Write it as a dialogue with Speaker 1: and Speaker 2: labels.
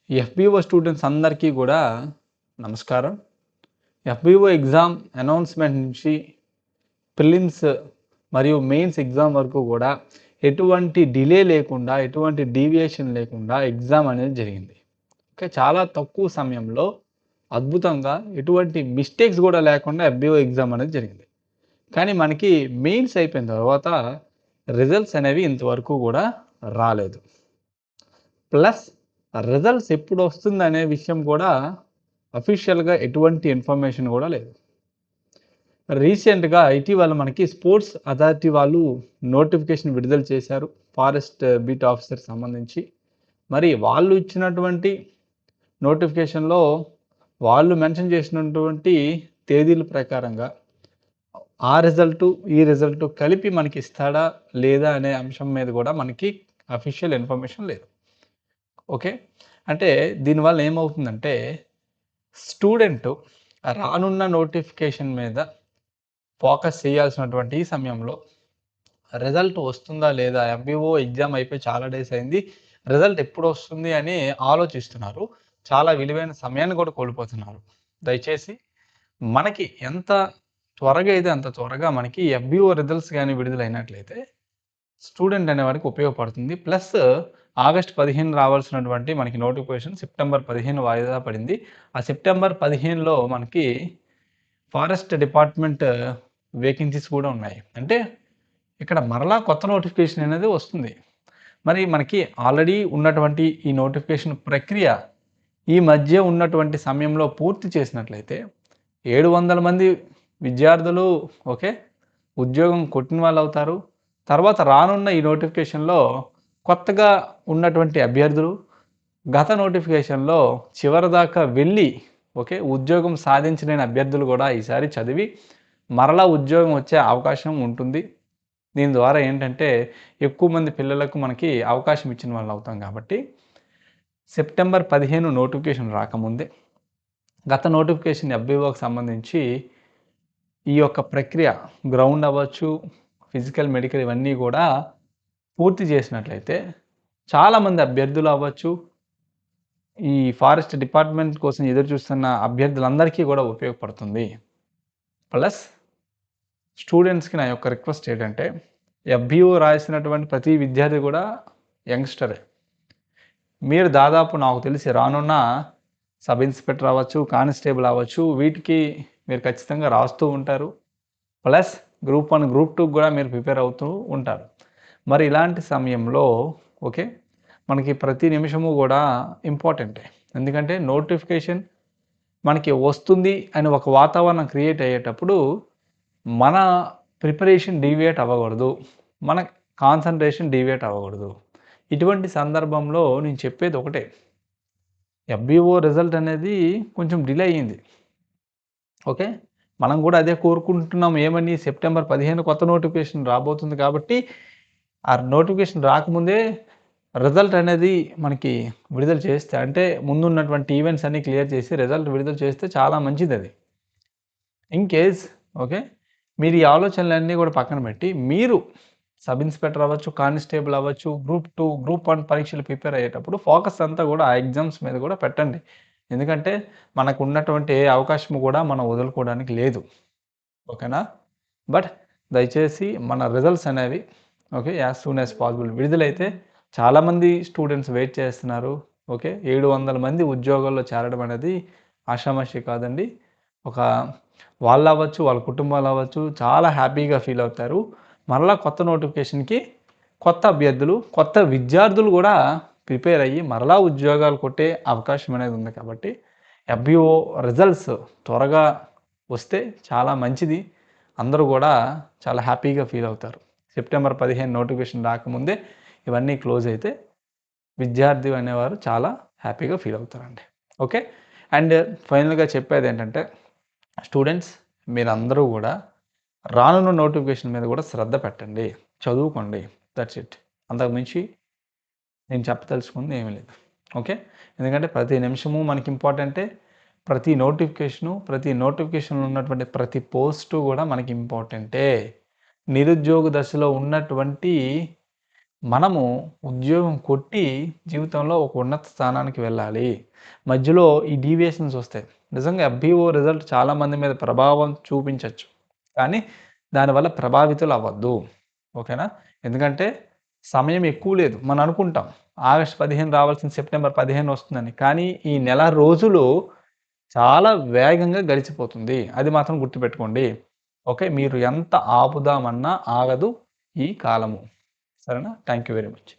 Speaker 1: FBO students అందరికీ కూడా నమస్కారం. ఎఫ్బీఓ ఎగ్జామ్ అనౌన్స్మెంట్ నుంచి ప్రిలిమ్స్ మరియు మెయిన్స్ ఎగ్జామ్ వరకు కూడా ఎటువంటి డిలే లేకుండా, ఎటువంటి డీవియేషన్ లేకుండా ఎగ్జామ్ అనేది జరిగింది. ఓకే, చాలా తక్కువ సమయంలో అద్భుతంగా ఎటువంటి మిస్టేక్స్ కూడా లేకుండా ఎఫ్బీఓ ఎగ్జామ్ అనేది జరిగింది. కానీ మనకి మెయిన్స్ అయిపోయిన తర్వాత రిజల్ట్స్ అనేవి ఇంతవరకు కూడా రాలేదు. ప్లస్ రిజల్ట్స్ ఎప్పుడు వస్తుందనే విషయం కూడా అఫీషియల్‌గా ఎటువంటి ఇన్ఫర్మేషన్ కూడా లేదు. రీసెంట్‌గా ఇటీవల మనకి స్పోర్ట్స్ అథారిటీ వాళ్ళు నోటిఫికేషన్ విడుదల చేశారు. ఫారెస్ట్ బీట్ ఆఫీసర్‌కి సంబంధించి. మరి వాళ్ళు ఇచ్చినటువంటి నోటిఫికేషన్‌లో వాళ్ళు మెన్షన్ చేసినటువంటి తేదీల ప్రకారంగా ఆ రిజల్టు, ఈ రిజల్టు కలిపి మనకి ఇస్తాడా? లేదా? అనే అంశం మీద కూడా మనకి అఫీషియల్ ఇన్ఫర్మేషన్ లేదు. ఓకే. అంటే దీనివల్ల ఏమవుతుందంటే స్టూడెంటు రానున్న నోటిఫికేషన్ మీద ఫోకస్ చేయాల్సినటువంటి ఈ సమయంలో రిజల్ట్ వస్తుందా లేదా? ఎఫ్బీఓ ఎగ్జామ్ అయిపోయి చాలా డేస్ అయింది. రిజల్ట్ ఎప్పుడు వస్తుంది అని ఆలోచిస్తున్నారు. చాలా విలువైన సమయాన్ని కూడా కోల్పోతున్నారు. దయచేసి మనకి ఎంత త్వరగా అయితే అంత త్వరగా మనకి ఎఫ్బీఓ రిజల్ట్స్ గాని విడుదలైనట్లయితే స్టూడెంట్ అనేవాడికి ఉపయోగపడుతుంది. ప్లస్ ఆగస్ట్ 15 రావాల్సినటువంటి మనకి నోటిఫికేషన్ సెప్టెంబర్ 15 వాయిదా పడింది. ఆ సెప్టెంబర్ 15లో మనకి ఫారెస్ట్ డిపార్ట్మెంట్ వేకెన్సీస్ కూడా ఉన్నాయి. అంటే ఇక్కడ మరలా కొత్త నోటిఫికేషన్ అనేది వస్తుంది. మరి మనకి ఆల్రెడీ ఉన్నటువంటి ఈ నోటిఫికేషన్ ప్రక్రియ ఈ మధ్య ఉన్నటువంటి సమయంలో పూర్తి చేసినట్లయితే 700 మంది విద్యార్థులు ఓకే ఉద్యోగం కొట్టిన వాళ్ళు అవుతారు. తర్వాత రానున్న ఈ నోటిఫికేషన్లో కొత్తగా ఉన్నటువంటి అభ్యర్థులు గత నోటిఫికేషన్లో చివరిదాకా వెళ్ళి ఓకే ఉద్యోగం సాధించలేని అభ్యర్థులు కూడా ఈసారి చదివి మరలా ఉద్యోగం వచ్చే అవకాశం ఉంటుంది. దీని ద్వారా ఏంటంటే ఎక్కువ మంది పిల్లలకు మనకి అవకాశం ఇచ్చిన వాళ్ళు అవుతాం కాబట్టి సెప్టెంబర్ 15 నోటిఫికేషన్ రాకముందే గత నోటిఫికేషన్ ఎఫ్బీఓకి సంబంధించి ఈ యొక్క ప్రక్రియ గ్రౌండ్ అవ్వచ్చు, ఫిజికల్, మెడికల్ ఇవన్నీ కూడా పూర్తి చేసినట్లయితే చాలామంది అభ్యర్థులు అవ్వచ్చు, ఈ ఫారెస్ట్ డిపార్ట్మెంట్ కోసం ఎదురు చూస్తున్న అభ్యర్థులందరికీ కూడా ఉపయోగపడుతుంది. ప్లస్ స్టూడెంట్స్‌కి నా యొక్క రిక్వెస్ట్ ఏంటంటే ఎఫ్బీఓ రాసినటువంటి ప్రతి విద్యార్థి కూడా యంగ్‌స్టరే. మీరు దాదాపు నాకు తెలిసి రానున్న సబ్ ఇన్స్పెక్టర్ అవ్వచ్చు, కానిస్టేబుల్ అవ్వచ్చు, వీటికి మీరు ఖచ్చితంగా రాస్తూ ఉంటారు. ప్లస్ గ్రూప్ 1, గ్రూప్ 2 కూడా మీరు ప్రిపేర్ అవుతూ ఉంటారు. మరి ఇలాంటి సమయంలో ఓకే మనకి ప్రతి నిమిషము కూడా ఇంపార్టెంటే. ఎందుకంటే నోటిఫికేషన్ మనకి వస్తుంది అని ఒక వాతావరణం క్రియేట్ అయ్యేటప్పుడు మన ప్రిపరేషన్ డీవియేట్ అవ్వకూడదు, మన కాన్సంట్రేషన్ డీవియేట్ అవ్వకూడదు. ఇటువంటి సందర్భంలో నేను చెప్పేది ఒకటే, ఎఫ్బీఓ రిజల్ట్ అనేది కొంచెం డిలే అయ్యింది. ఓకే, మనం కూడా అదే కోరుకుంటున్నాం. ఏమని? సెప్టెంబర్ 15 కొత్త నోటిఫికేషన్ రాబోతుంది కాబట్టి ఆ నోటిఫికేషన్ రాకముందే రిజల్ట్ అనేది మనకి విడుదల చేస్తే, అంటే ముందున్నటువంటి ఈవెంట్స్ అన్నీ క్లియర్ చేసి రిజల్ట్ విడుదల చేస్తే చాలా మంచిదది. ఇన్ కేస్ ఓకే మీరు ఈ ఆలోచనలన్నీ కూడా పక్కన పెట్టి మీరు సబ్ ఇన్స్పెక్టర్ అవ్వచ్చు, కానిస్టేబుల్ అవ్వచ్చు, గ్రూప్ 2, గ్రూప్ 1 పరీక్షలు ప్రిపేర్ అయ్యేటప్పుడు ఫోకస్ అంతా కూడా ఆ ఎగ్జామ్స్ మీద కూడా పెట్టండి. ఎందుకంటే మనకు ఉన్నటువంటి ఏ అవకాశం కూడా మనం వదులుకోవడానికి లేదు. ఓకేనా? బట్ దయచేసి మన రిజల్ట్స్ అనేవి okay as soon as possible విడుదలైతే చాలామంది స్టూడెంట్స్ వెయిట్ చేస్తున్నారు. ఓకే, 700 మంది ఉద్యోగాల్లో చేరడం అనేది ఆషామాషి కాదండి. ఒక వాళ్ళు అవ్వచ్చు, వాళ్ళ కుటుంబాలు అవ్వచ్చు, చాలా హ్యాపీగా ఫీల్ అవుతారు. మరలా కొత్త నోటిఫికేషన్కి కొత్త అభ్యర్థులు, కొత్త విద్యార్థులు కూడా ప్రిపేర్ అయ్యి మరలా ఉద్యోగాలు కొట్టే అవకాశం అనేది ఉంది. కాబట్టి ఎఫ్బీఓ రిజల్ట్స్ త్వరగా వస్తే చాలా మంచిది. అందరూ కూడా చాలా హ్యాపీగా ఫీల్ అవుతారు. సెప్టెంబర్ 15 నోటిఫికేషన్ రాకముందే ఇవన్నీ క్లోజ్ అయితే విద్యార్థి అనేవారు చాలా హ్యాపీగా ఫీల్ అవుతారండి. ఓకే, అండ్ ఫైనల్గా చెప్పేది ఏంటంటే స్టూడెంట్స్ మీరందరూ కూడా రానున్న నోటిఫికేషన్ మీద కూడా శ్రద్ధ పెట్టండి, చదువుకోండి. That's it. అంతకుమించి నేను చెప్పదలుచుకుంది ఏమీ లేదు. ఓకే, ఎందుకంటే ప్రతి నిమిషము మనకి ఇంపార్టెంటే. ప్రతి నోటిఫికేషన్లో ఉన్నటువంటి ప్రతి పోస్టు కూడా మనకి ఇంపార్టెంటే. నిరుద్యోగ దశలో ఉన్నటువంటి మనము ఉద్యోగం కొట్టి జీవితంలో ఒక ఉన్నత స్థానానికి వెళ్ళాలి. మధ్యలో ఈ డీవియేషన్స్ వస్తాయి. నిజంగా ఎఫ్‌బీఓ రిజల్ట్ చాలామంది మీద ప్రభావం చూపించొచ్చు. కానీ దానివల్ల ప్రభావితులు అవ్వద్దు. ఓకేనా? ఎందుకంటే సమయం ఎక్కువ లేదు. మనం అనుకుంటాం ఆగస్టు 15 రావాల్సిన సెప్టెంబర్ 15 వస్తుందని. కానీ ఈ నెల రోజులు చాలా వేగంగా గడిచిపోతుంది. అది మాత్రం గుర్తుపెట్టుకోండి. ఓకే. మీరు ఎంత ఆపుదామన్నా ఆగదు ఈ కాలము. సరేనా? Thank you very much.